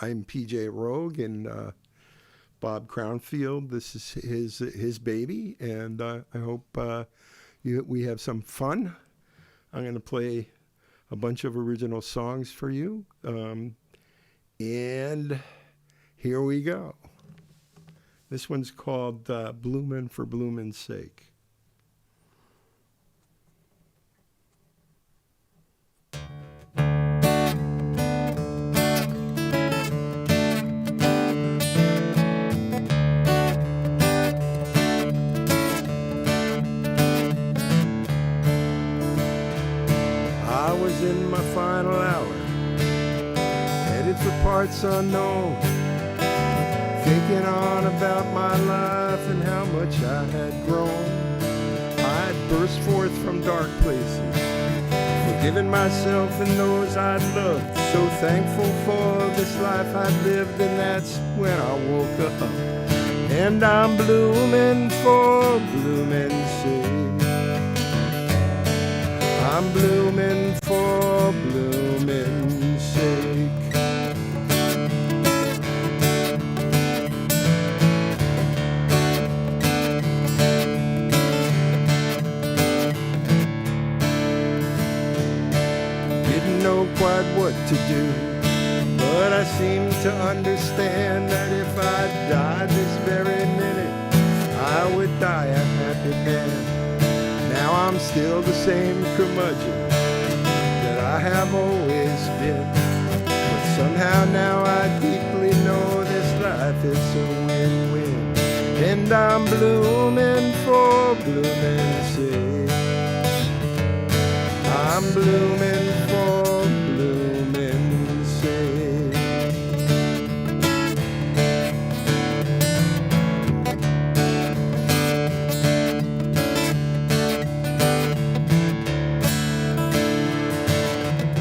I'm PJ Rogue, and Bob Crownfield. This is his baby, and I hope we have some fun. I'm going to play a bunch of original songs for you, and here we go. This one's called Bloomin' for Bloomin's Sake. I was in my final hour, headed for parts unknown, thinking on about my life and how much I had grown. I had burst forth from dark places, forgiving myself and those I'd loved, so thankful for this life I'd lived, and that's when I woke up. And I'm blooming for blooming's sake. I'm blooming for blooming's sake. Didn't know quite what to do, but I seemed to understand that if I died this very minute, I would die a happy man. Now I'm still the same curmudgeon that I have always been, but somehow now I deeply know this life is a win-win. And I'm blooming for blooming's sake. I'm blooming for blooming's sake.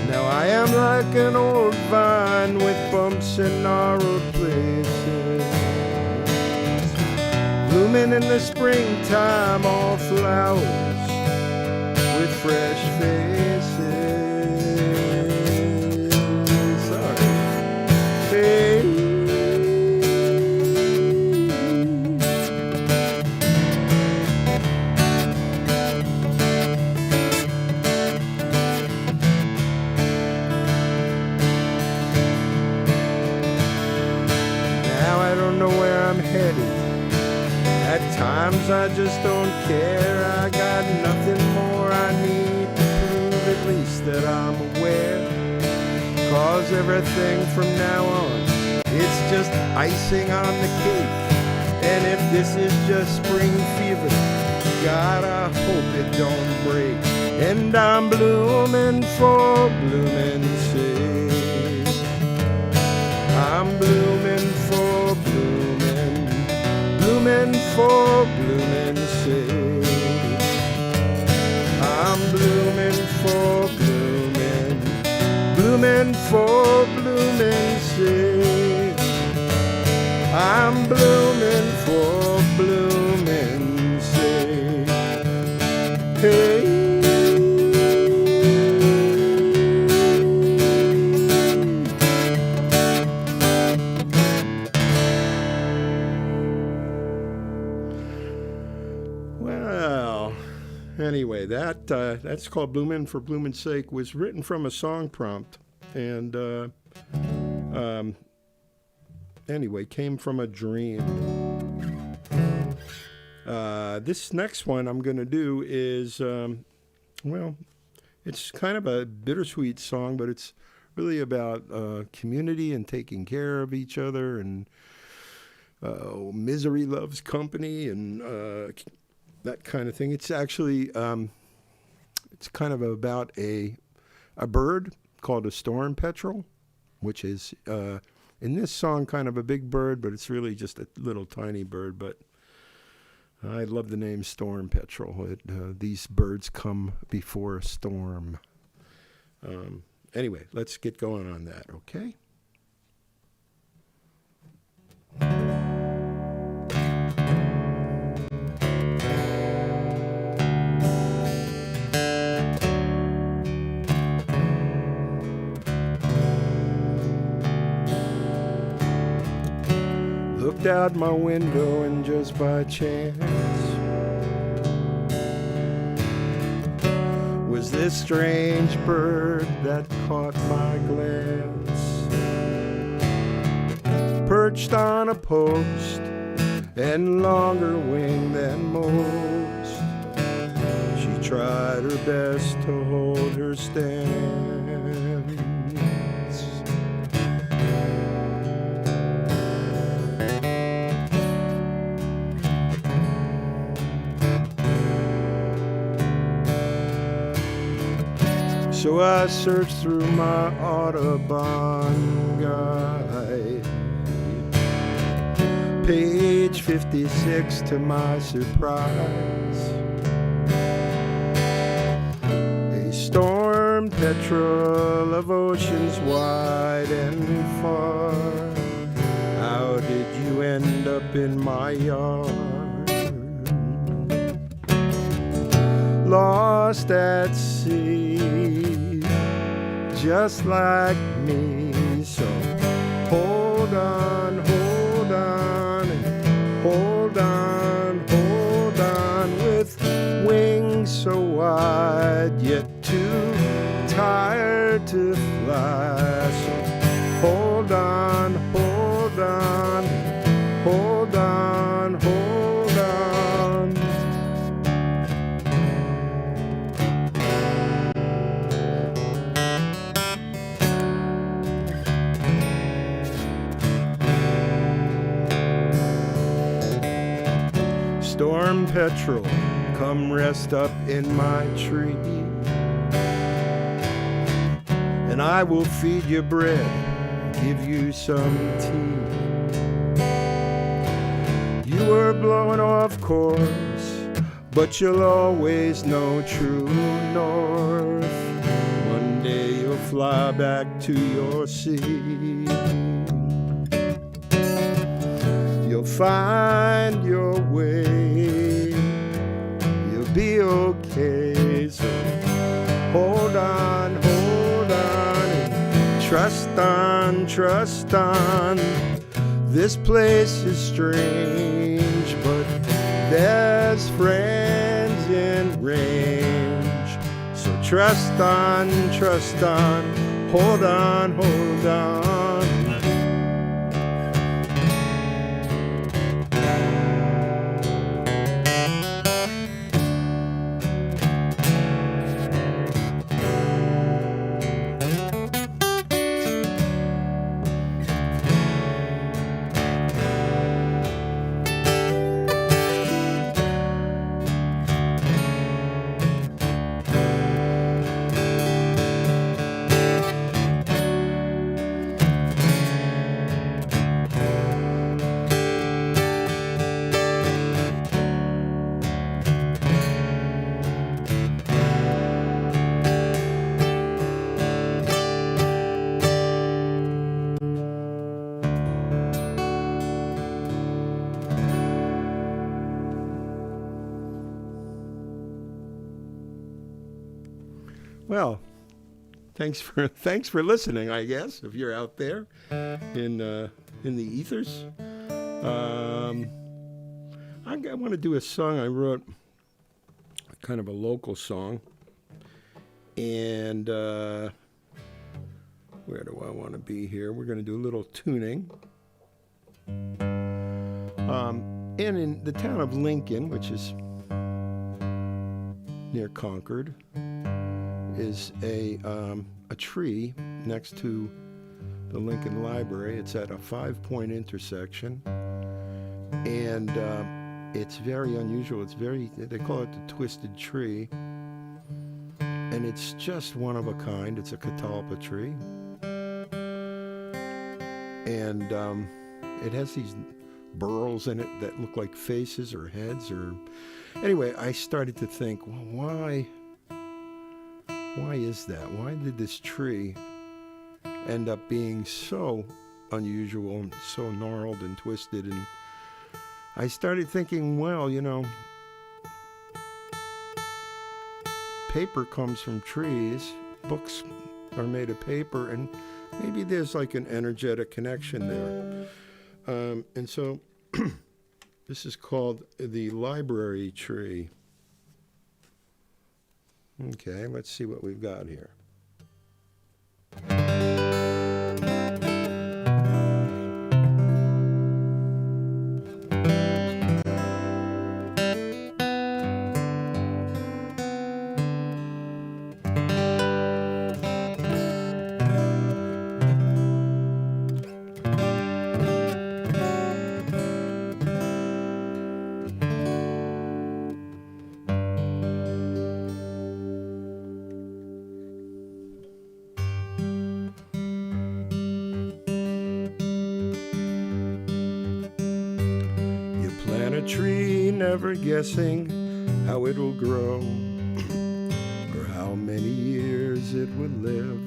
Now I am like an old vine with bumps and gnarled places, blooming in the springtime, all flowers with fresh faces. Sorry. Hey. Now I don't know where I'm headed. At times I just don't care. I got nothing more I need to prove, at least that I'm aware. 'Cause everything from now on, it's just icing on the cake. And if this is just spring fever, God, I hope it don't break. And I'm blooming for blooming's sake. I'm blooming for blooming, blooming for blooming's sake. I'm blooming for blooming, blooming for blooming's sake. I'm blooming for blooming's sake. Hey. Anyway, that's called Bloomin' for Bloomin's Sake, was written from a song prompt, and anyway, came from a dream. This next one I'm going to do is, well, it's kind of a bittersweet song, but it's really about community and taking care of each other, and misery loves company, and that kind of thing. It's actually, it's kind of about a bird called a storm petrel, which is, in this song, kind of a big bird, but it's really just a little tiny bird. But I love the name storm petrel. These birds come before a storm. Anyway, let's get going on that, okay? looked out my window and just by chance was this strange bird that caught my glance. Perched on a post and longer wing than most, she tried her best to hold her stance. So I searched through my Audubon guide, page 56 to my surprise. A storm petrel of oceans wide and far. How did you end up in my yard? Lost at sea, just like me. So hold on, hold on, hold on, hold on, with wings so wide yet too tired to fly. So hold on, hold on, hold on, hold on. Storm petrel, come rest up in my tree, and I will feed you bread, give you some tea. You were blowing off course, but you'll always know true north. One day you'll fly back to your sea. You'll find your way, you'll be okay. So hold on, and trust on, trust on. This place is strange, but there's friends in range. So trust on, hold on, hold on. Well, thanks for listening, I guess, if you're out there in the ethers. I want to do a song I wrote, kind of a local song, and where do I want to be here? We're going to do a little tuning. And in the town of Lincoln, which is near Concord, is a tree next to the Lincoln Library. It's at a 5-point intersection, and it's very unusual. They call it the twisted tree, and it's just one of a kind. It's a catalpa tree, and it has these burls in it that look like faces or heads. Anyway, I started to think, well, why is that? Why did this tree end up being so unusual and so gnarled and twisted? And I started thinking, well, paper comes from trees, books are made of paper, and maybe there's like an energetic connection there. And so This is called the library tree. Okay, let's see what we've got here. Tree, never guessing how it'll grow or how many years it would live.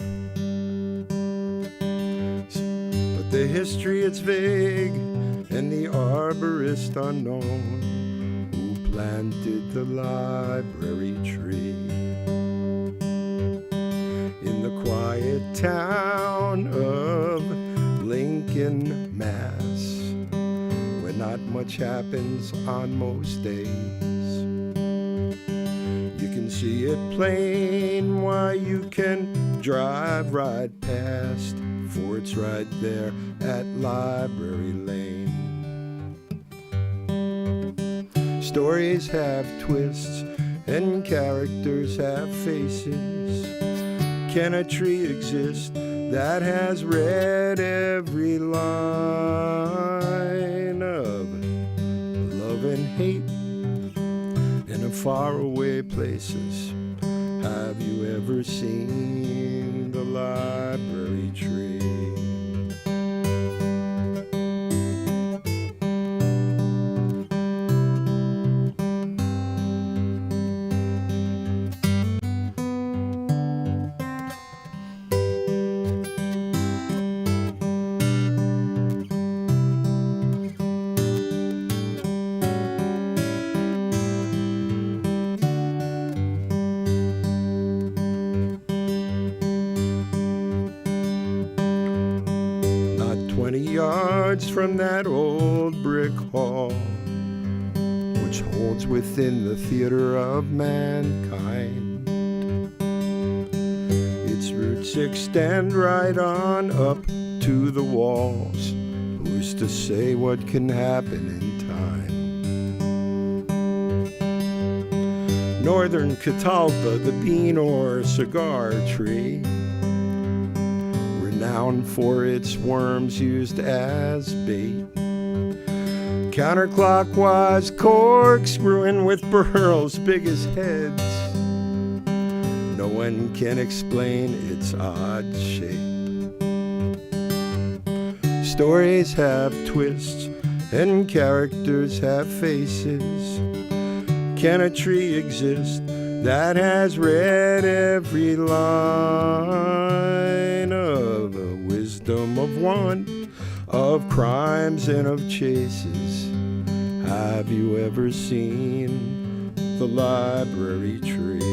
But the history, it's vague, and the arborist unknown who planted the library tree in the quiet town of Lincoln, Mass. Not much happens on most days. You can see it plain while you can drive right past, for it's right there at Library Lane. Stories have twists and characters have faces. Can a tree exist that has read every line of love and hate in faraway places? Have you ever seen the library tree? Yards from that old brick hall, which holds within the theater of mankind. Its roots extend right on up to the walls. Who's to say what can happen in time? Northern Catalpa, the bean or cigar tree, renowned for its worms used as bait, counterclockwise corkscrewing with pearls big as heads. No one can explain its odd shape. Stories have twists and characters have faces. Can a tree exist that has read every line of the wisdom of one, of crimes and of chases? Have you ever seen the library tree?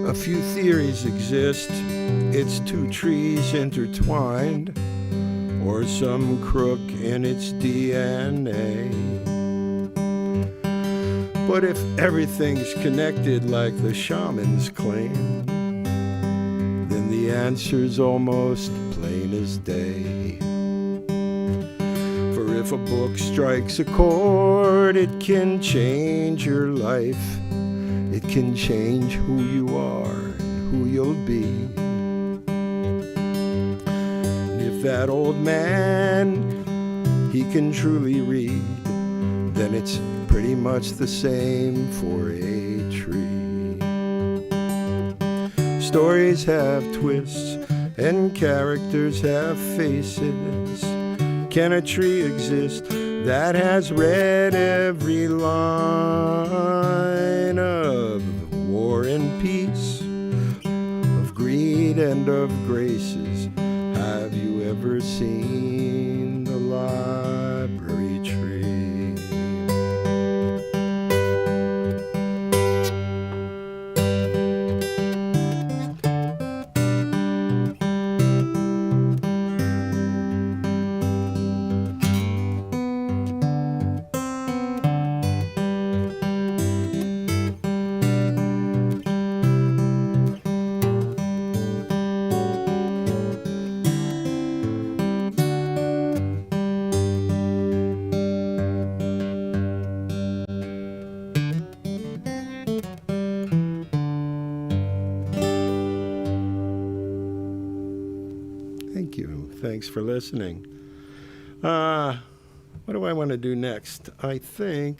A few theories exist. It's two trees intertwined, or some crook in its DNA. But if everything's connected like the shamans claim, then the answer's almost plain as day. For if a book strikes a chord, it can change your life. It can change who you are and who you'll be. And if that old man, he can truly read, then it's pretty much the same for a tree. Stories have twists and characters have faces. Can a tree exist that has read every line of War and Peace, of greed and of graces. Have you ever seen the library tree? Thank you. Thanks for listening. What do I want to do next? I think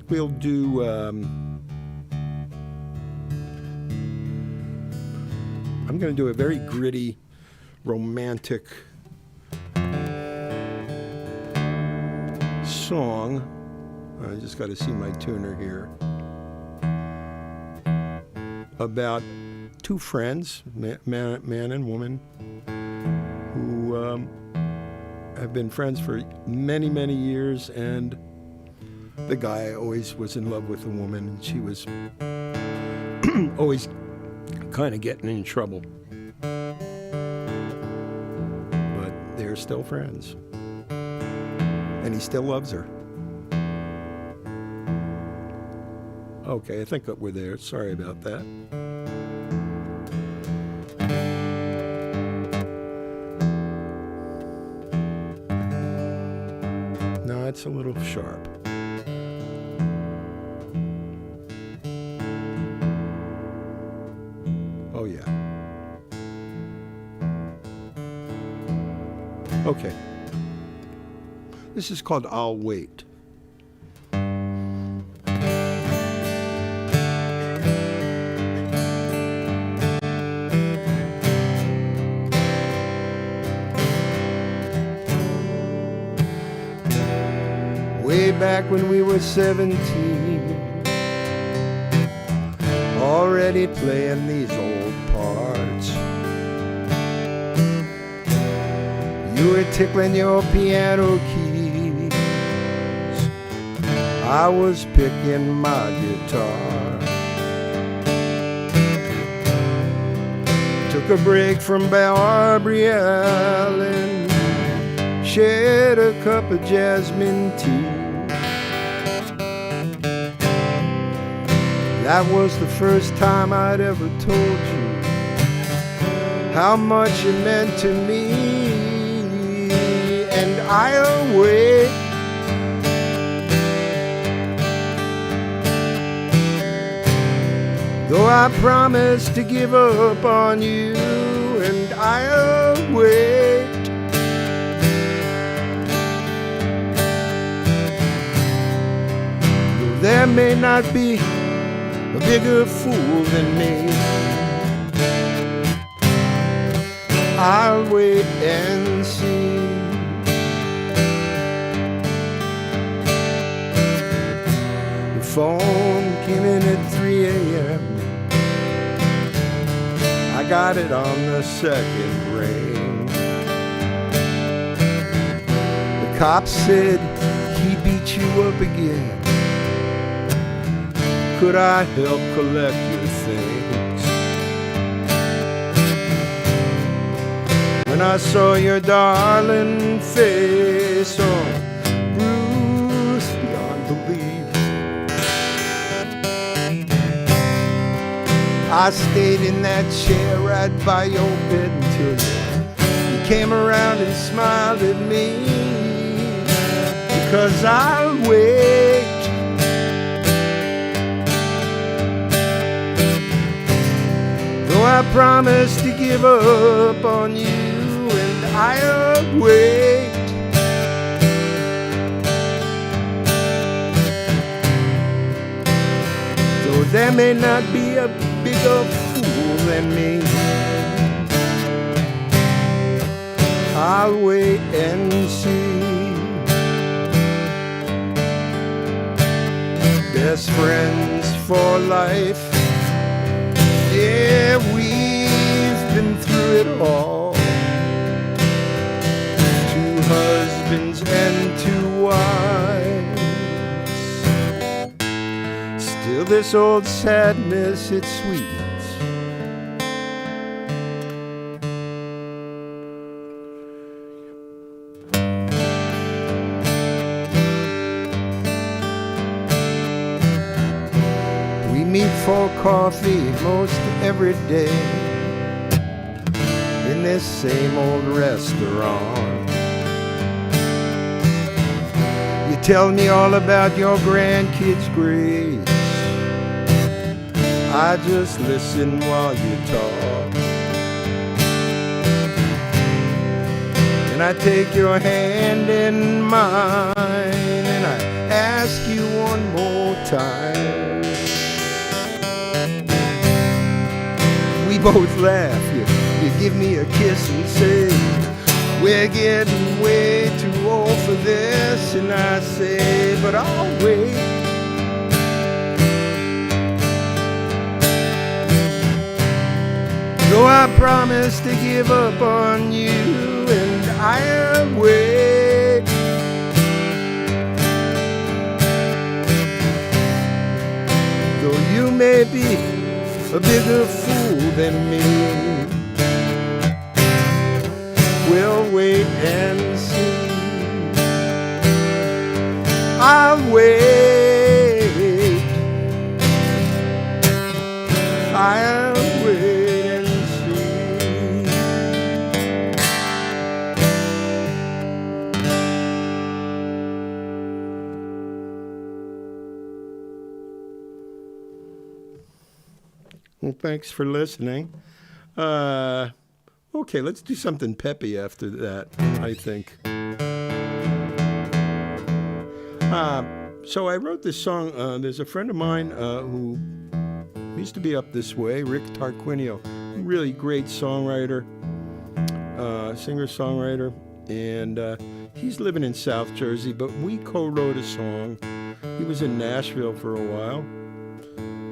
we'll do I'm going to do a very gritty, romantic song. I just got to see my tuner here. About two friends, man and woman, who have been friends for many, many years, and the guy always was in love with the woman, and she was always kind of getting in trouble. But they're still friends. And he still loves her. Okay, I think that we're there. Sorry about that. No, it's a little sharp. Oh, yeah. Okay. This is called I'll Wait. Way back when we were 17, already playing these old parts. You were tickling your piano keys, I was picking my guitar. Took a break from Barbary Allen, shared a cup of jasmine tea. That was the first time I'd ever told you how much it meant to me. And I'll wait. Though I promised to give up on you, and I'll wait. Though there may not be a bigger fool than me, I'll wait and see. The phone came in at 3 a.m. I got it on the second ring. The cop said he beat you up again. Could I help collect your things? When I saw your darling face, oh, bruised beyond belief, I stayed in that chair right by your bed until you came around and smiled at me. Because I'll wait. Though I promised to give up on you, and I'll wait. There may not be a bigger fool than me. I'll wait and see. Best friends for life. Yeah, we've been through it all. Two husbands and two wives. Still this old sadness, it's sweet. Meet for coffee most every day in this same old restaurant. You tell me all about your grandkids' grades. I just listen while you talk, and I take your hand in mine and I ask you one more time. We both laugh, you give me a kiss and say, we're getting way too old for this. And I say, but I'll wait. So I promise to give up on you, and I'll wait. Though you may be a bigger fool than me, we'll wait and see. I'll wait. I'll wait and see. Well, thanks for listening. Okay, let's do something peppy after that, I think. So I wrote this song. There's a friend of mine who used to be up this way, Rick Tarquinio, really great songwriter, singer-songwriter, and he's living in South Jersey, but we co-wrote a song. He was in Nashville for a while.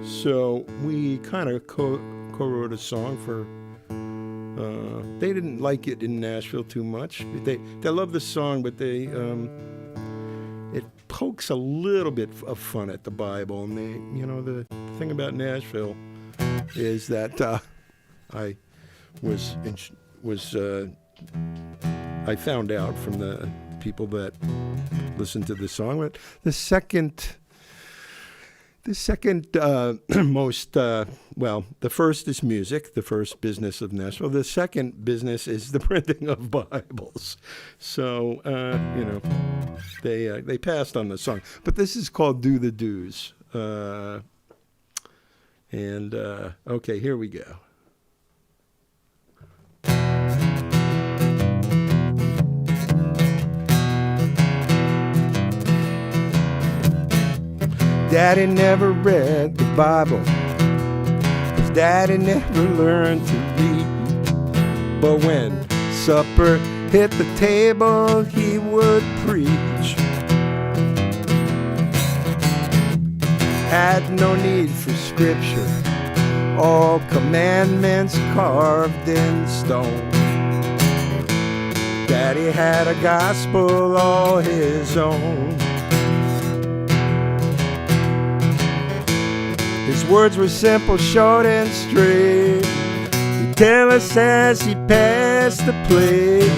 So we kind of co-wrote a song for, they didn't like it in Nashville too much. They love the song, but it pokes a little bit of fun at the Bible. And the thing about Nashville is that I found out from the people that listened to the song, but the second most, the first is music, the first business of Nashville. The second business is the printing of Bibles. So, they passed on the song. But this is called Do the Do's. Okay, here we go. Daddy never read the Bible, 'cause Daddy never learned to read. But when supper hit the table, he would preach. Had no need for scripture, all commandments carved in stone. Daddy had a gospel all his own. His words were simple, short, and straight. He'd tell us as he passed the plate.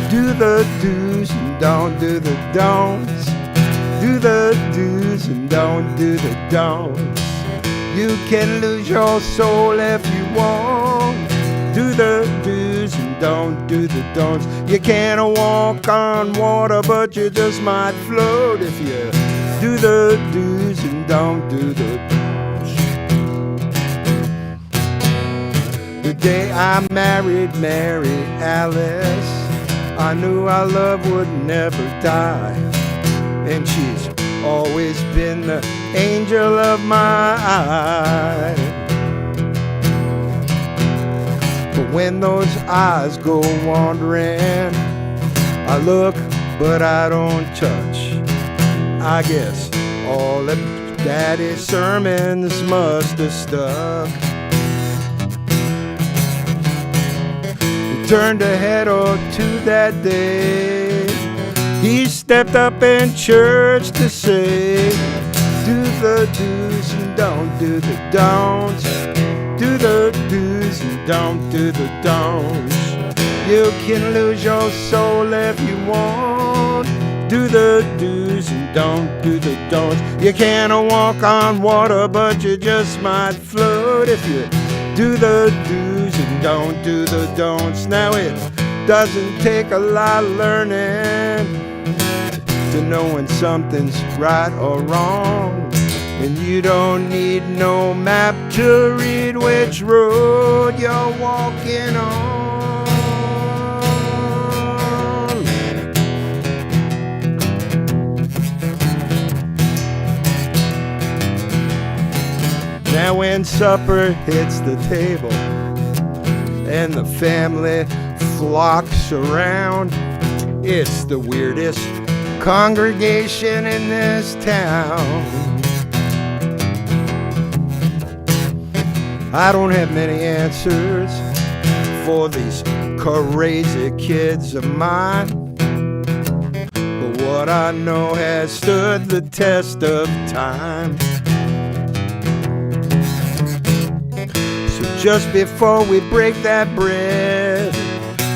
Do the do's and don't do the don'ts. Do the do's and don't do the don'ts. You can lose your soul if you want. Do the do's and don't do the don'ts. You can't walk on water, but you just might float if you do the do's and don't do the don'ts. The day I married Mary Alice, I knew our love would never die. And she's always been the angel of my eye. But when those eyes go wandering, I look but I don't touch. I guess all of Daddy's sermons must have stuck. He turned a head or two that day. He stepped up in church to say, do the do's and don't do the don'ts. Do the do's and don't do the don'ts. You can lose your soul if you want. Do the do's and don't do the don'ts. You can't walk on water, but you just might float if you do the do's and don't do the don'ts. Now it doesn't take a lot of learning to know when something's right or wrong. And you don't need no map to read which road you're walking on. Now when supper hits the table and the family flocks around, it's the weirdest congregation in this town. I don't have many answers for these crazy kids of mine, but what I know has stood the test of time. So just before we break that bread,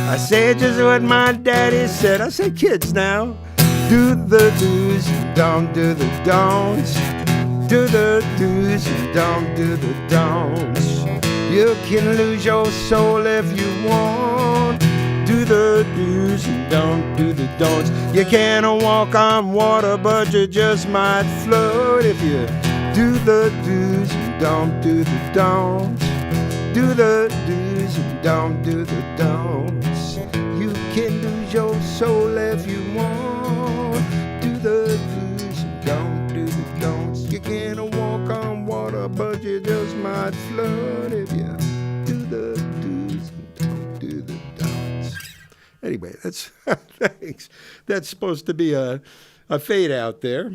I say just what my daddy said. I say, kids now, do the do's and don't do the don'ts. Do the do's and don't do the don'ts. You can lose your soul if you want. Do the do's and don't do the don'ts. You can't walk on water, but you just might float if you do the do's and don't do the don'ts. Do the do's and don't do the don'ts. You can lose your soul if you want. Do the do's and don't do the don'ts. You can't walk on water, but you just might float if you do the do's and don't do the don'ts. Anyway, that's thanks. That's supposed to be a fade out there.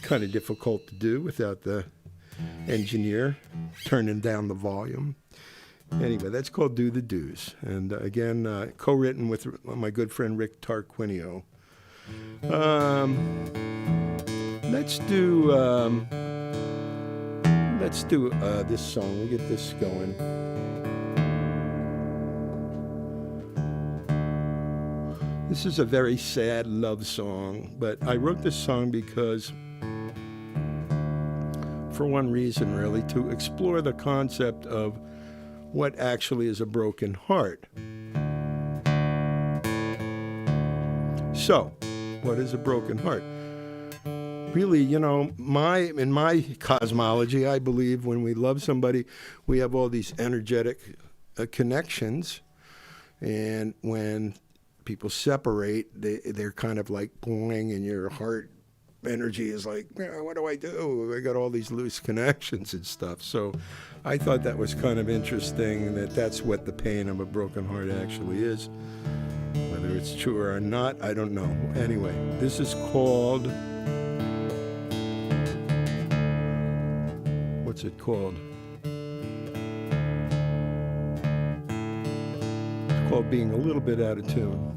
Kind of difficult to do without the engineer turning down the volume. Anyway, that's called Do the Do's. And again, co-written with my good friend Rick Tarquinio. Let's do this song. We'll get this going. This is a very sad love song, but I wrote this song because, for one reason really, to explore the concept of what actually is a broken heart. So, what is a broken heart? Really, you know, in my cosmology, I believe when we love somebody, we have all these energetic connections, and when people separate, they're kind of like boing, and your heart energy is like, what do I do? I got all these loose connections and stuff. So I thought that was kind of interesting, that's what the pain of a broken heart actually is. Whether it's true or not, I don't know. Anyway, this is called, what's it called? It's called Being a Little Bit Out of Tune.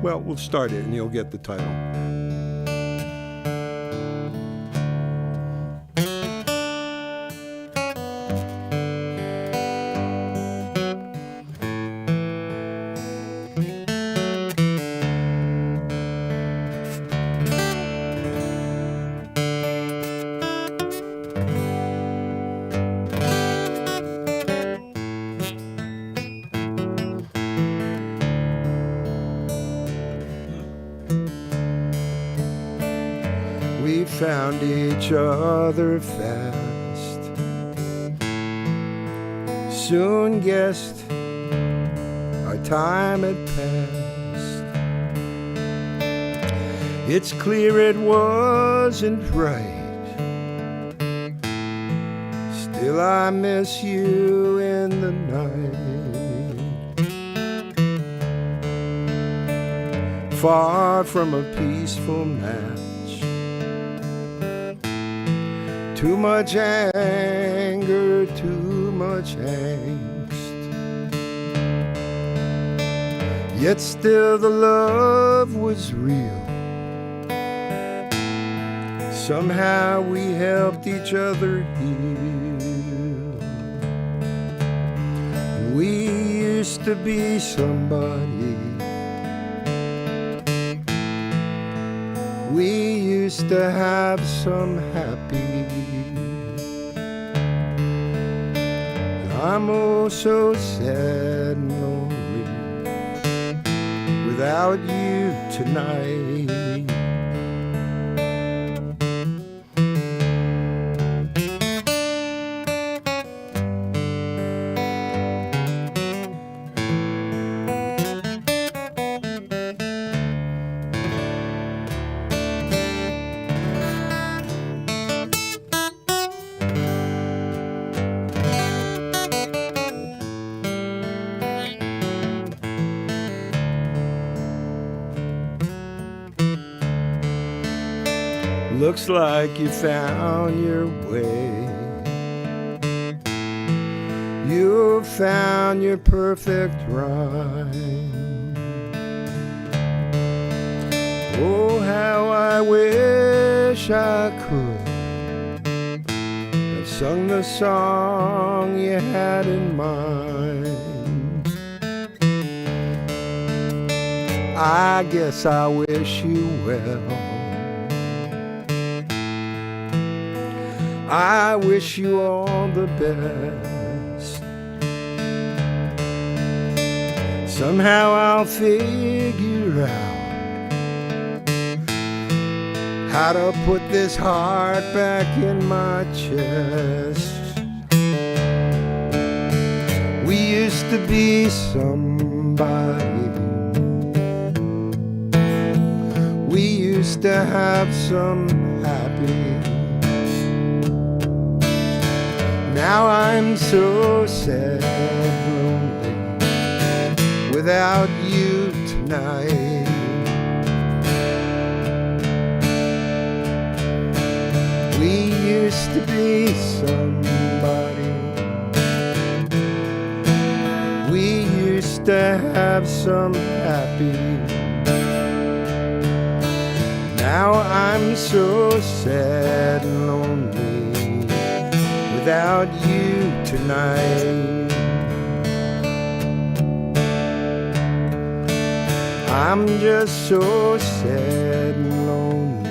Well, we'll start it and you'll get the title. We found each other fast, soon guessed our time had passed. It's clear it wasn't right. Still I miss you in the night. Far from a peaceful match. Too much anger, too much angst. Yet still the love was real. Somehow we helped each other heal. And we used to be somebody. We used to have some happy. I'm oh so sad and lonely without you tonight. Looks like you found your way. You found your perfect rhyme. Oh, how I wish I could have sung the song you had in mind. I guess I wish you well. I wish you all the best. Somehow I'll figure out how to put this heart back in my chest. We used to be somebody. We used to have some happy. Now I'm so sad and lonely without you tonight. We used to be somebody. We used to have some happy. Now I'm so sad and lonely without you tonight. I'm just so sad and lonely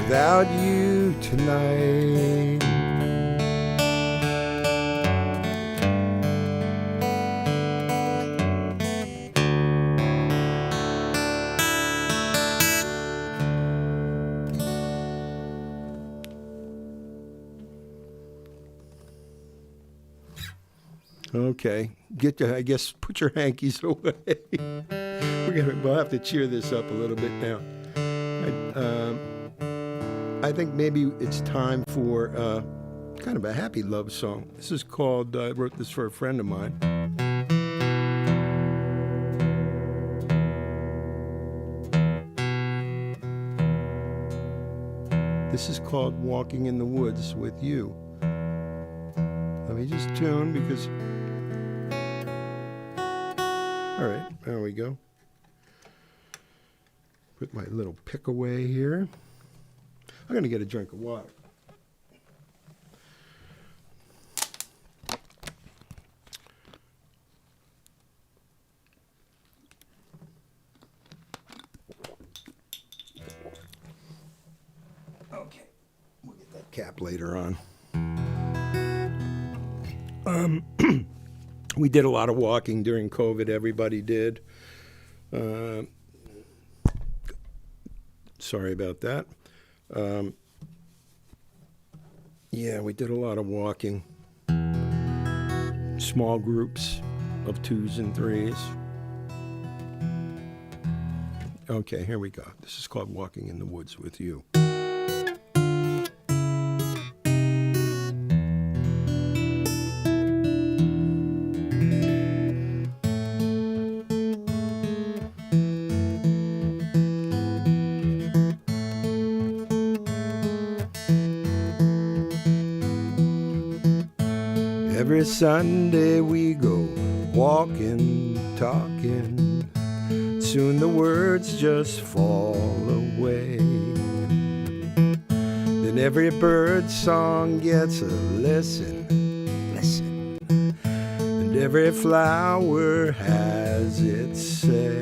without you tonight. Okay, I guess put your hankies away. We'll have to cheer this up a little bit now. I think maybe it's time for kind of a happy love song. This is called, I wrote this for a friend of mine. This is called Walking in the Woods with You. Let me just tune because... All right, there we go. Put my little pick away here. I'm going to get a drink of water. Okay, we'll get that cap later on. We did a lot of walking during COVID. Everybody did. Sorry about that. Yeah, we did a lot of walking. Small groups of 2s and 3s. Okay, here we go. This is called Walking in the Woods with You. Every Sunday we go walking, talking. Soon the words just fall away. Then every bird song gets a listen, listen. And every flower has its say.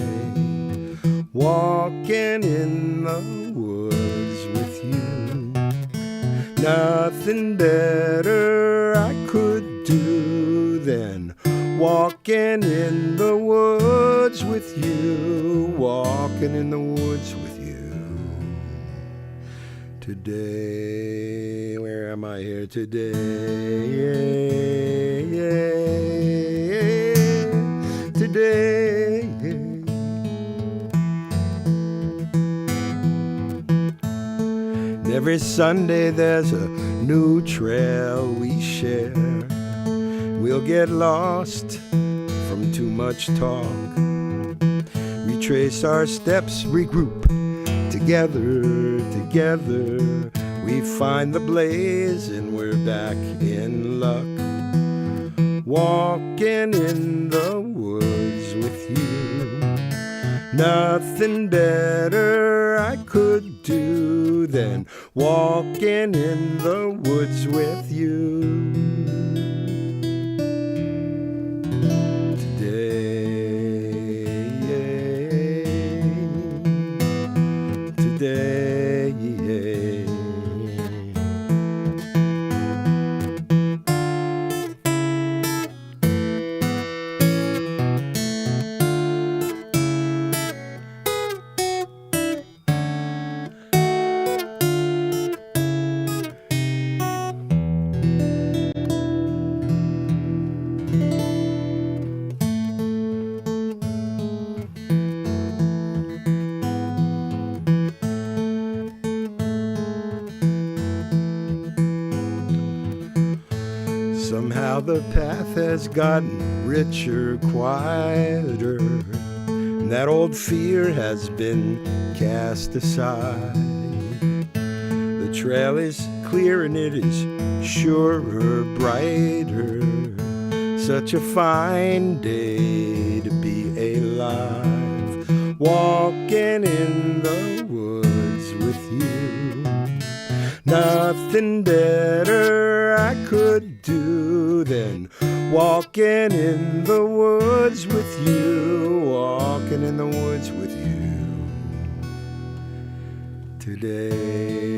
Walking in the woods with you. Nothing better I could do than walking in the woods with you, walking in the woods with you. Today, where am I here today? Today. Every Sunday there's a new trail we share. We'll get lost from too much talk. Retrace our steps, regroup together, together. We find the blaze and we're back in luck. Walking in the woods with you. Nothing better I could do than walking in the woods with you. Today. Somehow the path has gotten richer, quieter, and that old fear has been cast aside. The trail is clear and it is surer, brighter. Such a fine day to be alive, walking in the woods with you. Nothing better I could do than walking in the woods with you, walking in the woods with you. Today.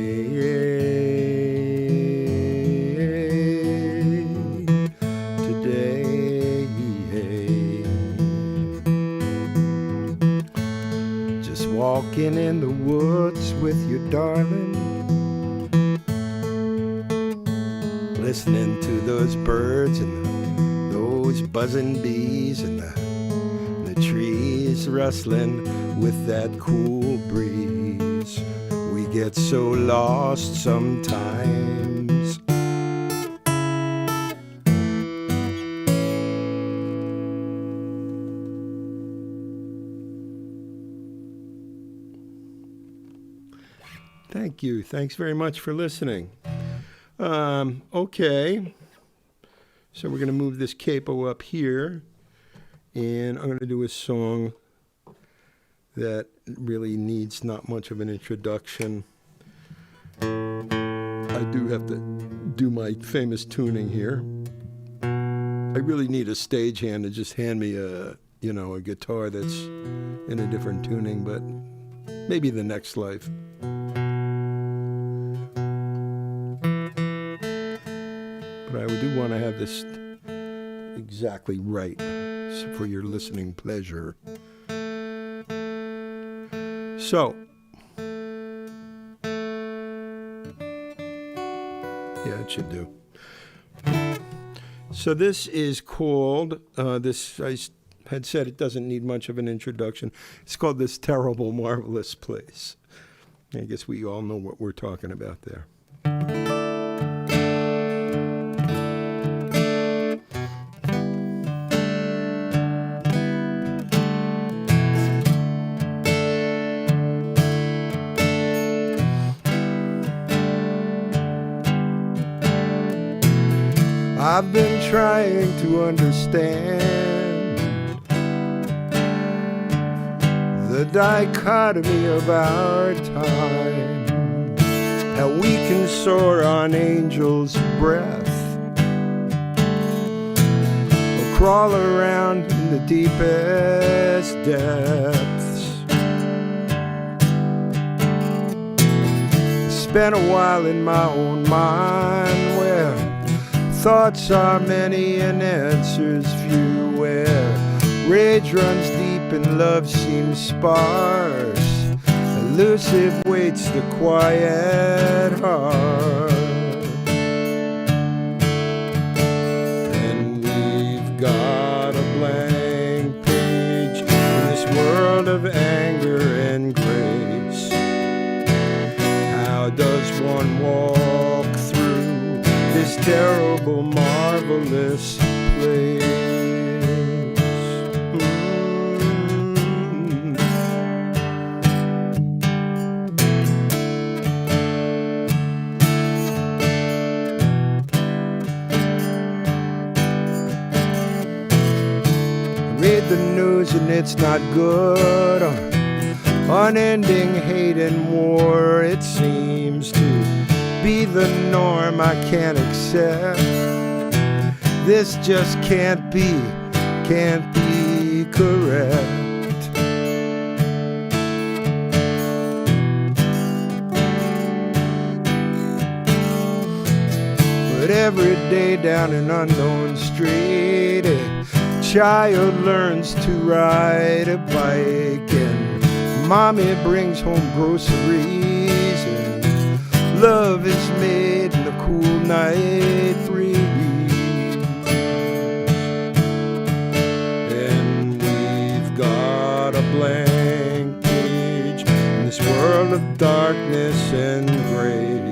Just walking in the woods with you, darling. Listening to those birds and those buzzing bees and the trees rustling with that cool breeze. We get so lost sometimes. Thank you. Thanks very much for listening. Okay, so we're going to move this capo up here, and I'm going to do a song that really needs not much of an introduction. I do have to do my famous tuning here. I really need a stagehand to just hand me a guitar that's in a different tuning, but maybe the next life. But I do want to have this exactly right for your listening pleasure. So, yeah, it should do. So this is called, had said it doesn't need much of an introduction. It's called This Terrible, Marvelous Place. I guess we all know what we're talking about there. I've been trying to understand the dichotomy of our time, how we can soar on angels' breath or crawl around in the deepest depths. Spent a while in my own mind where thoughts are many and answers few, where rage runs deep and love seems sparse. Elusive waits the quiet heart. And we've got a blank page in this world of anger and grace. How does one walk through this terrible, marvelous place? Read the news and it's not good. Unending hate and war, it seems to be the norm I can't accept. This just can't be correct. But every day down an unknown street, a child learns to ride a bike, and mommy brings home groceries, and love is made in the cool night breeze. And we've got a blank page in this world of darkness and grace.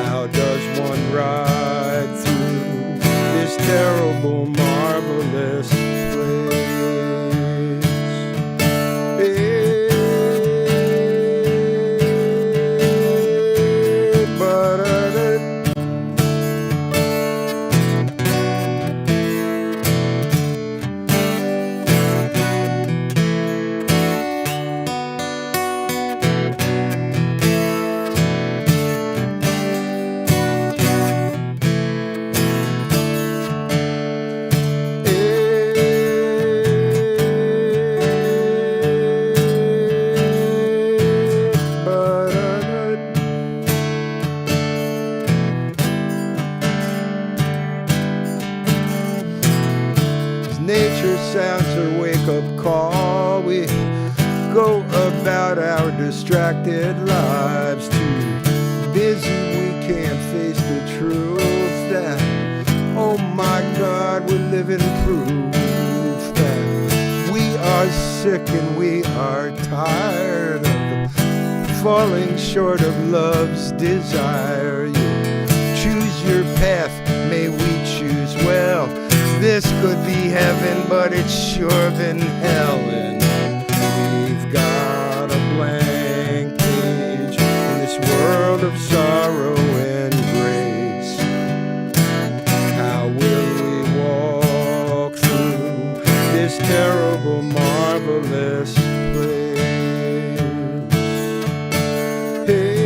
How does one ride through this terrible, marvelous place? Nature sounds her wake-up call. We go about our distracted lives, too busy we can't face the truth that, oh my God, we're living proof that we are sick and we are tired of falling short of love's desire. You choose your path, may we choose well. This could be heaven, but it's sure been hell. And we've got a blank page in this world of sorrow and grace. How will we walk through this terrible, marvelous place? Hey.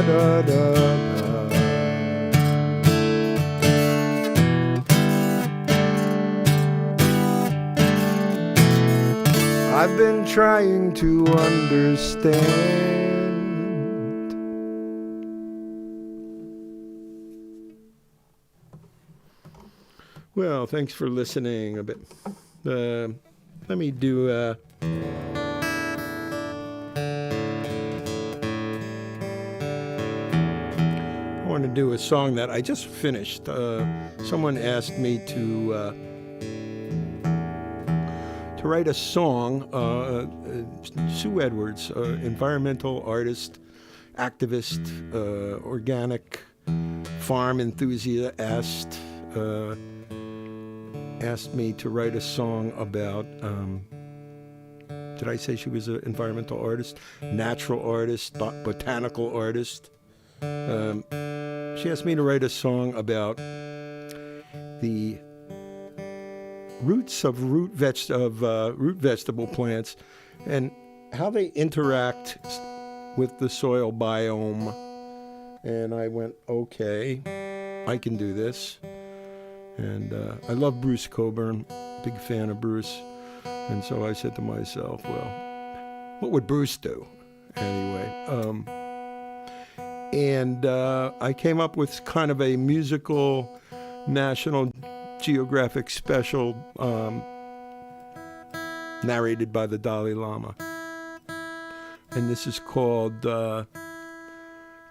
da da da. I've been trying to understand. Well, thanks for listening a bit. Let me do I want to do a song that I just finished. Someone asked me to write a song. Sue Edwards, environmental artist, activist, organic farm enthusiast, asked me to write a song about, did I say she was an environmental artist? Natural artist, botanical artist. She asked me to write a song about the roots of root vegetable plants and how they interact with the soil biome. And I went, okay, I can do this. And I love Bruce Cockburn, big fan of Bruce. And so I said to myself, well, what would Bruce do? Anyway, and I came up with kind of a musical National Geographic special narrated by the Dalai Lama. And this is called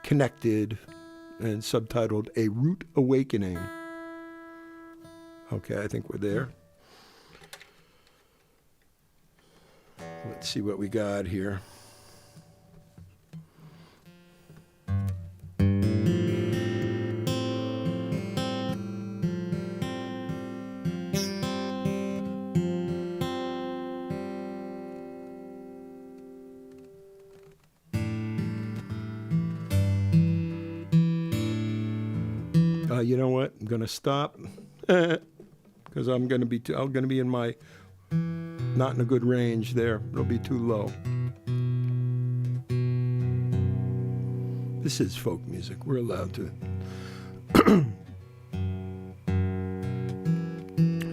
Connected and subtitled A Root Awakening. Okay, I think we're there. Let's see what we got here. You know what? I'm gonna stop because I'm gonna be in my not in a good range there. It'll be too low. This is folk music. We're allowed to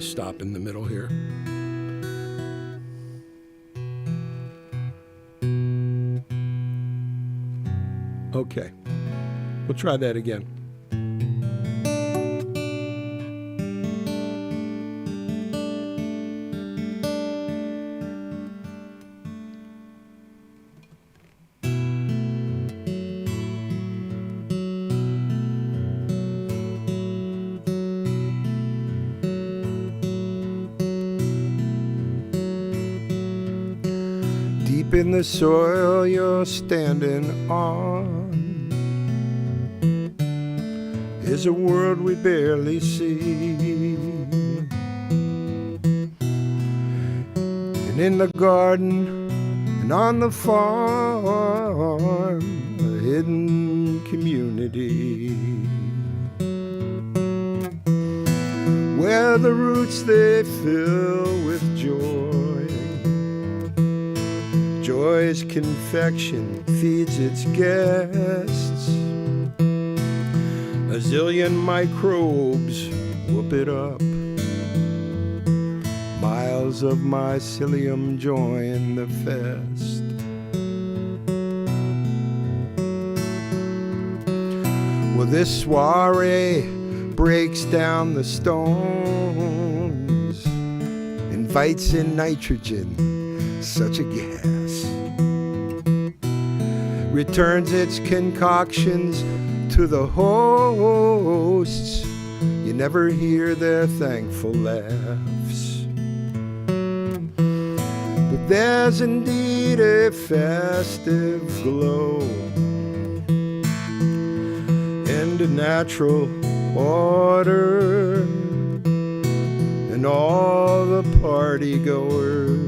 stop in the middle here. Okay, we'll try that again. In the soil you're standing on is a world we barely see. And in the garden and on the farm, a hidden community where the roots they fill with joy. Joy's confection feeds its guests. A zillion microbes whoop it up. Miles of mycelium join the fest. Well, this soiree breaks down the stones, invites in nitrogen, such a gas. Returns its concoctions to the hosts. You never hear their thankful laughs. But there's indeed a festive glow and a natural order, and all the party goers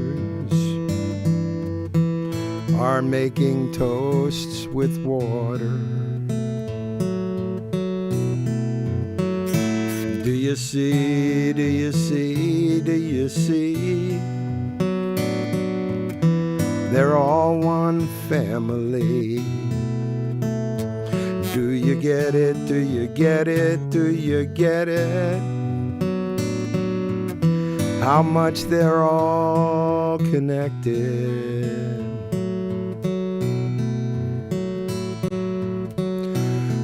are making toasts with water. Do you see, do you see, do you see? They're all one family. you get it? Do you get it? Do you get it? How much they're all connected.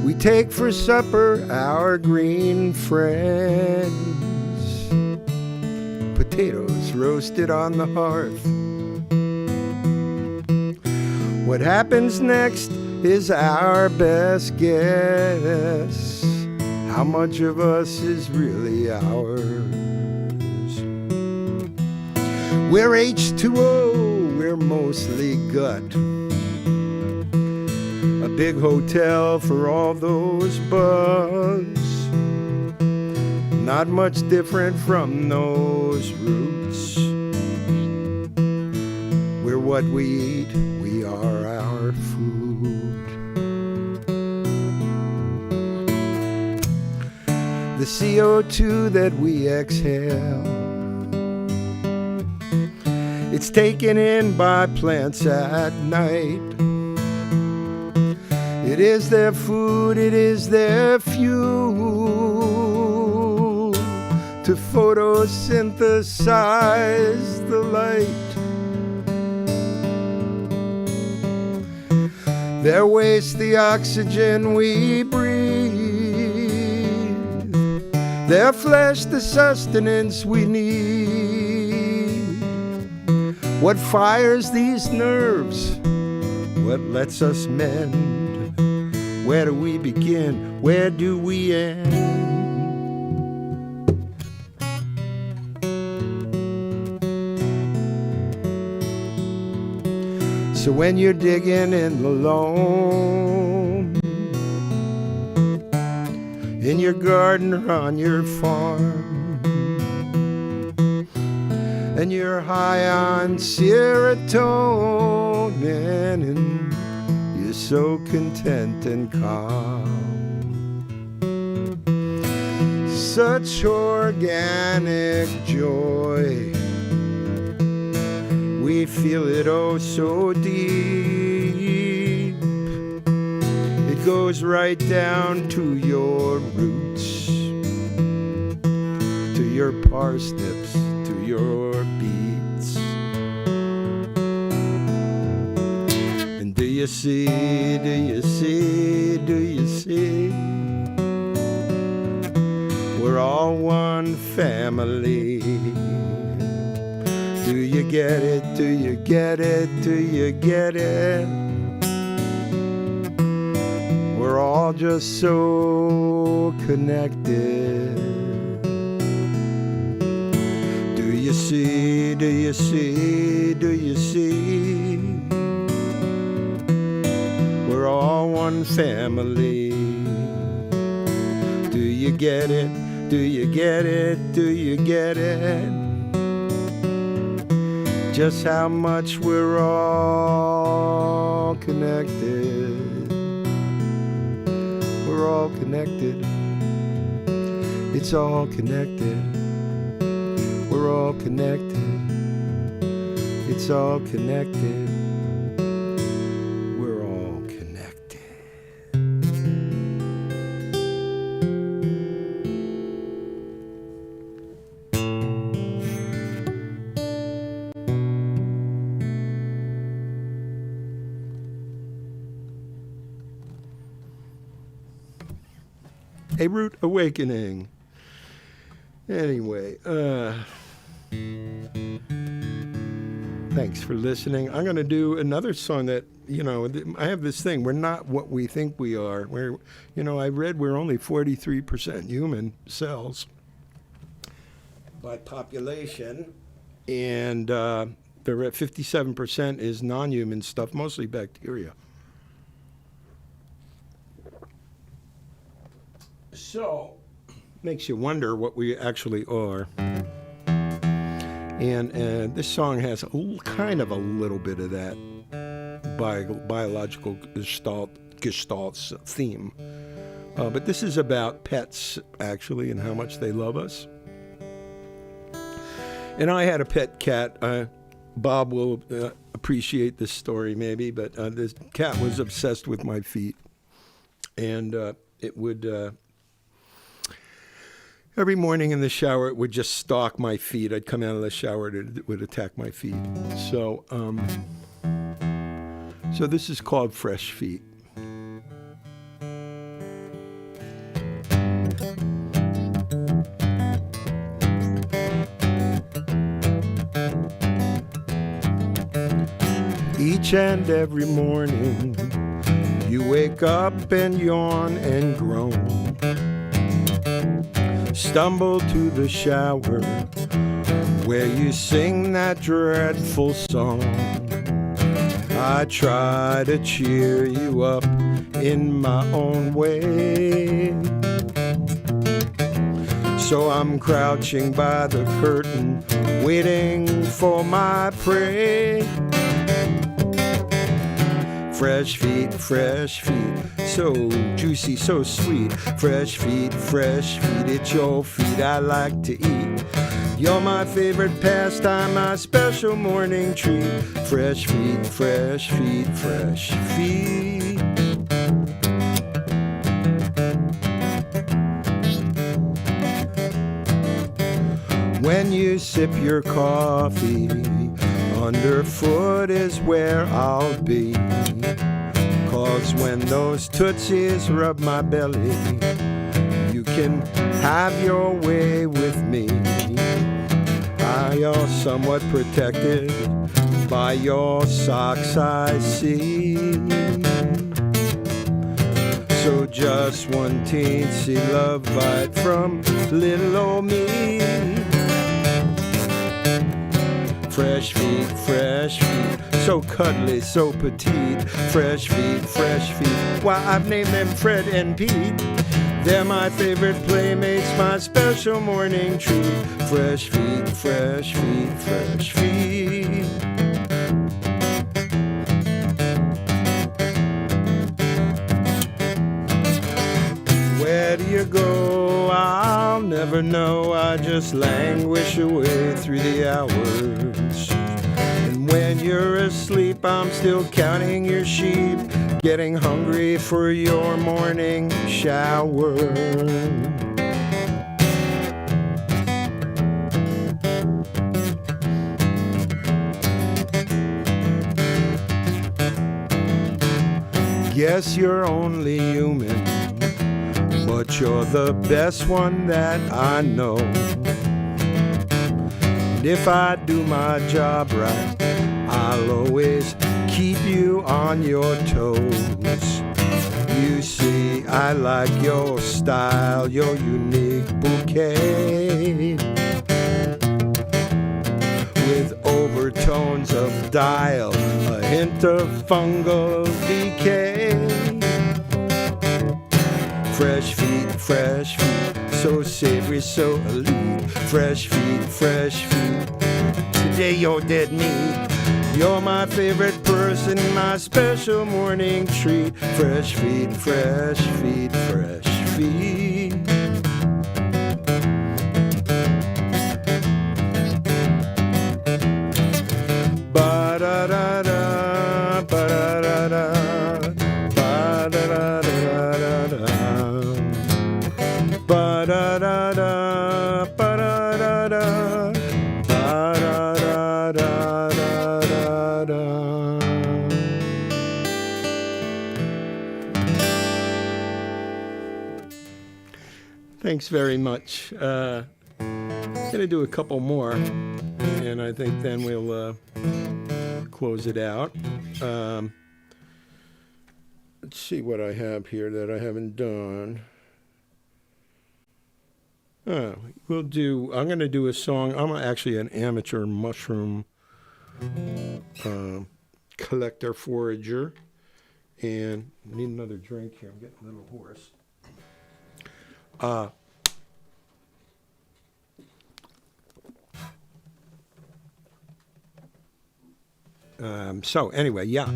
We take for supper our green friends, potatoes roasted on the hearth. What happens next is our best guess. How much of us is really ours? We're H2O, we're mostly gut. A big hotel for all those bugs. Not much different from those roots. We're what we eat, we are our food. The CO2 that we exhale, it's taken in by plants at night. It is their food, it is their fuel to photosynthesize the light. Their waste the oxygen we breathe. Their flesh the sustenance we need. What fires these nerves? What lets us mend? Where do we begin? Where do we end? So when you're digging in the loam, in your garden or on your farm, and you're high on serotonin and you're so content and calm, such organic joy, we feel it oh so deep. It goes right down to your roots, to your parsnips, to your beets. And do you see, do you see, do you see? We're all one family. Do you get it? Do you get it? Do you get it? We're all just so connected. Do you see? Do you see? Do you see? We're all one family. Do you get it? Do you get it? Do you get it? Just how much we're all connected. We're all connected. It's all connected. We're all connected. It's all connected. We're all connected. A Root Awakening. Anyway, thanks for listening. I'm going to do another song that, you know, I have this thing. We're not what we think we are. We're, you know, I read we're only 43% human cells by population, and they're at 57% is non-human stuff, mostly bacteria. So, makes you wonder what we actually are. And this song has kind of a little bit of that biological gestalt theme. But this is about pets, actually, and how much they love us. And I had a pet cat. Bob will appreciate this story, maybe, but this cat was obsessed with my feet. And it would, every morning in the shower, it would just stalk my feet. I'd come out of the shower and it would attack my feet. So, so this is called Fresh Feet. Each and every morning, you wake up and yawn and groan. Stumble to the shower where you sing that dreadful song. I try to cheer you up in my own way. So I'm crouching by the curtain, waiting for my prey. Fresh feet, so juicy, so sweet. Fresh feet, it's your feet I like to eat. You're my favorite pastime, my special morning treat. Fresh feet, fresh feet, fresh feet. When you sip your coffee, underfoot is where I'll be. 'Cause when those tootsies rub my belly, you can have your way with me. You're somewhat protected by your socks, I see. So just one teensy love bite from little old me. Fresh feet, so cuddly, so petite. Fresh feet, why I've named them Fred and Pete. They're my favorite playmates, my special morning treat. Fresh feet, fresh feet, fresh feet. Where do you go? I'll never know. I just languish away through the hours. And when you're asleep, I'm still counting your sheep, getting hungry for your morning shower. Guess you're only human, but you're the best one that I know. And if I do my job right, I'll always keep you on your toes. You see, I like your style, your unique bouquet, with overtones of dial, a hint of fungal decay. Fresh feet, so savory, so elite. Fresh feet, today you're dead meat. You're my favorite person, my special morning treat. Fresh feet, fresh feet, fresh feet. Ba-da-da-da, ba-da-da-da, ba-da-da-da-da-da. Ba-da-da-da, ba-da-da-da, ba-da-da-da-da-da. Thanks very much. Gonna do a couple more, and I think then we'll close it out. Let's see what I have here that I haven't done. I'm going to do a song. I'm actually an amateur mushroom collector, forager. And I need another drink here. I'm getting a little hoarse. So anyway, yeah.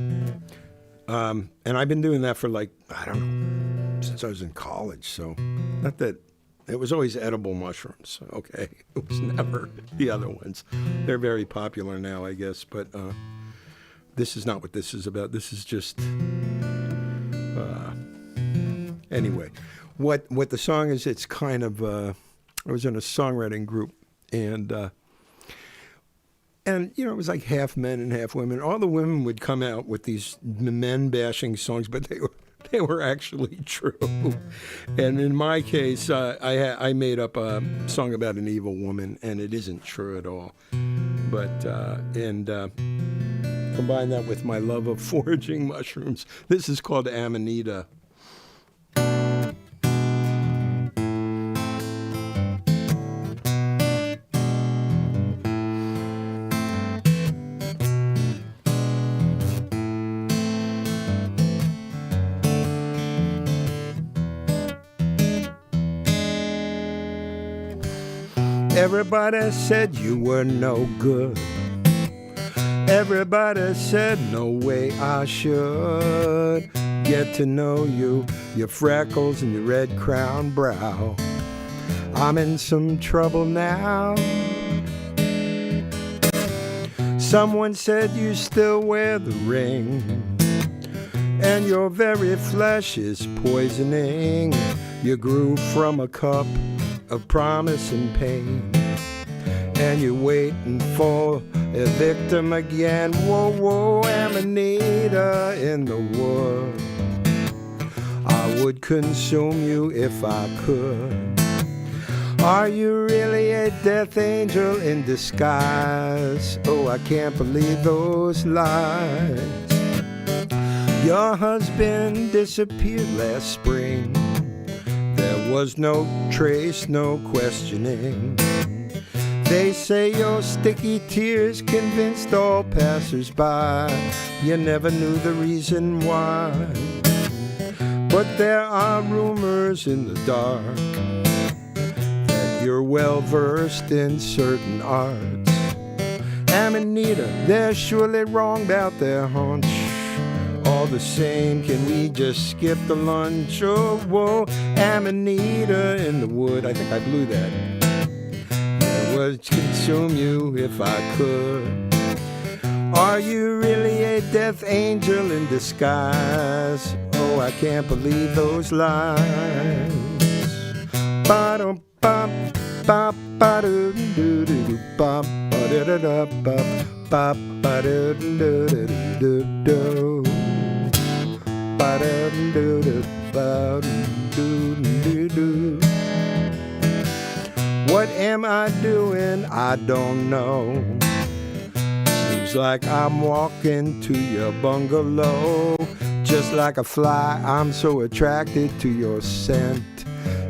And I've been doing that for I don't know, since I was in college. So not that. It was always edible mushrooms, okay? It was never the other ones. They're very popular now, I guess, but this is not what this is about. This is just Anyway, what the song is, it's kind of, I was in a songwriting group, and it was like half men and half women. All the women would come out with these men bashing songs, but they were actually true. And in my case, I made up a song about an evil woman, and it isn't true at all. But combine that with my love of foraging mushrooms. This is called Amanita. Everybody said you were no good. Everybody said no way I should get to know you, your freckles and your red crown brow. I'm in some trouble now. Someone said you still wear the ring, and your very flesh is poisoning. You grew from a cup of promise and pain, and you're waiting for a victim again. Whoa, whoa, Amanita in the wood. I would consume you if I could. Are you really a death angel in disguise? Oh, I can't believe those lies. Your husband disappeared last spring. There was no trace, no questioning. They say your sticky tears convinced all passers-by. You never knew the reason why. But there are rumors in the dark that you're well-versed in certain arts. Amanita, they're surely wrong about their hunch. All the same, can we just skip the lunch? Oh, whoa, Amanita in the wood. I think I blew that. I would consume you if I could. Are you really a death angel in disguise? Oh, I can't believe those lies. Ba-dum bum ba ba doo doo doo ba ba da da da ba ba ba doo doo doo doo doo. What am I doing? I don't know. Seems like I'm walking to your bungalow. Just like a fly, I'm so attracted to your scent.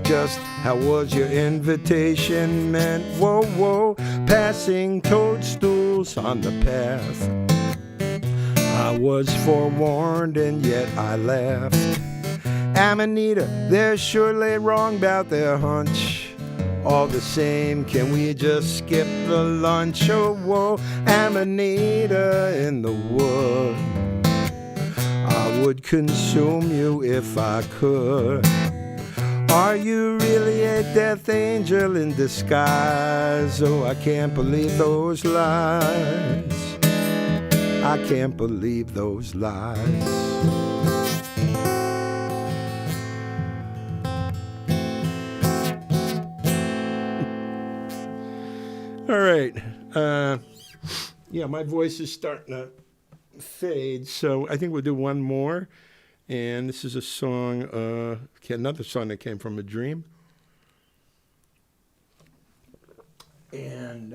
Just how was your invitation meant? Whoa, whoa, passing toadstools on the path. I was forewarned and yet I laughed. Amanita, they're surely wrong about their hunch. All the same, can we just skip the lunch? Oh, whoa, Amanita in the wood. I would consume you if I could. Are you really a death angel in disguise? Oh, I can't believe those lies. I can't believe those lies. All right. My voice is starting to fade, so I think we'll do one more. And this is a song, another song that came from a dream. And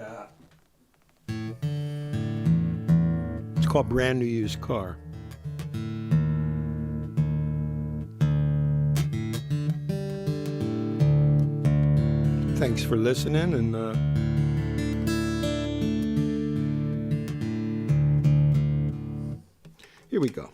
it's called Brand New Used Car. Thanks for listening, and here we go.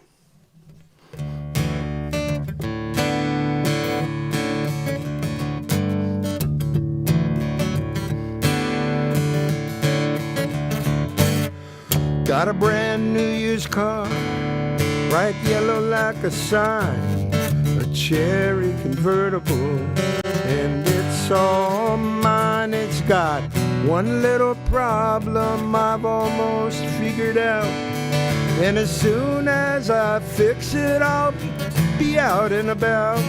Got a brand new used car, bright yellow like a sign, a cherry convertible, and it's all mine. It's got one little problem I've almost figured out, and as soon as I fix it, I'll be out and about.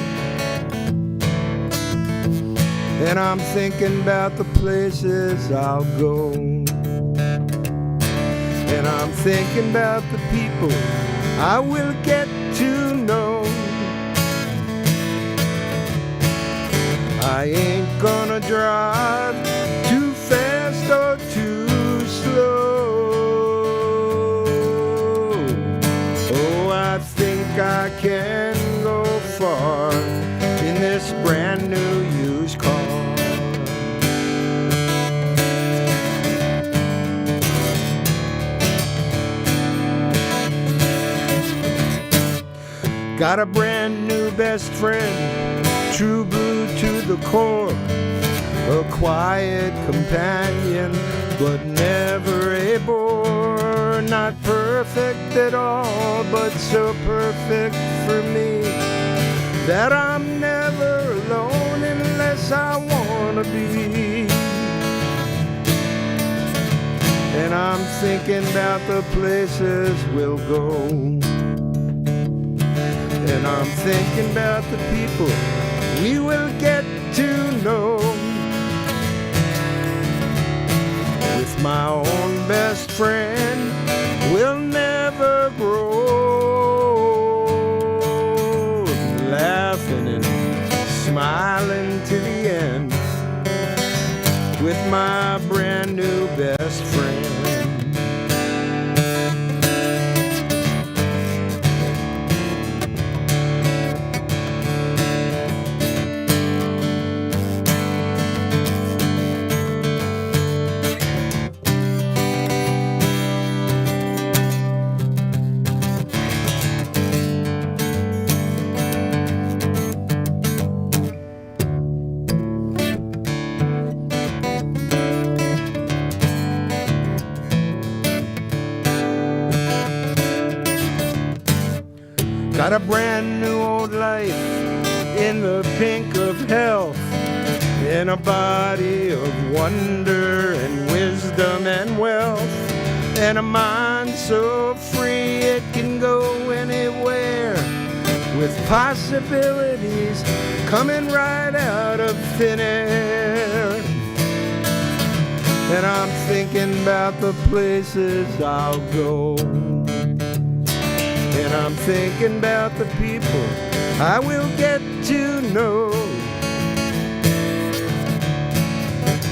and I'm thinking about the places I'll go. And I'm thinking about the people I will get to know. I ain't gonna drive too fast or too slow. Oh, I think I can go far in this brand new used car. Got a brand new best friend, true blue to the core, a quiet companion, but never a bore. Not perfect at all, but so perfect for me that I'm never alone unless I wanna be. And I'm thinking about the places we'll go. And I'm thinking about the people we will get to know. With my own best friend, we'll never grow. Laughing and smiling to the end with my brand new best friend. Got a brand new old life in the pink of health, in a body of wonder and wisdom and wealth, and a mind so free it can go anywhere, with possibilities coming right out of thin air. And I'm thinking about the places I'll go. And I'm thinking about the people I will get to know.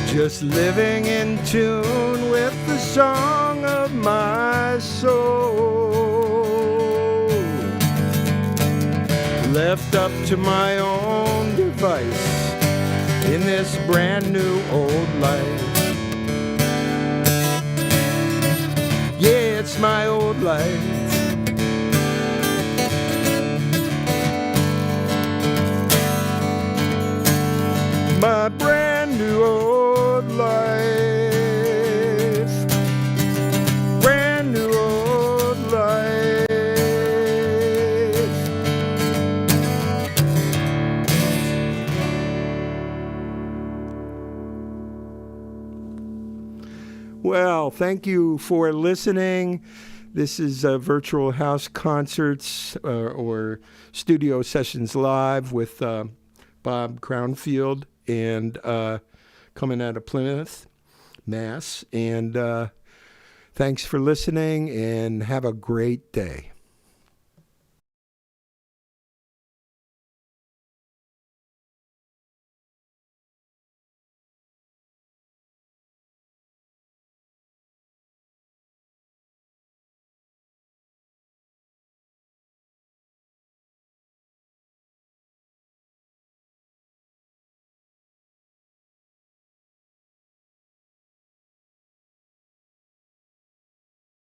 Just living in tune with the song of my soul. Left up to my own device in this brand new old life. Yeah, it's my old life. My brand new old life, brand new old life. Well, thank you for listening. This is Virtual House Concerts or Studio Sessions Live with Bob Crownfield, and coming out of Plymouth, Mass. And thanks for listening, and have a great day.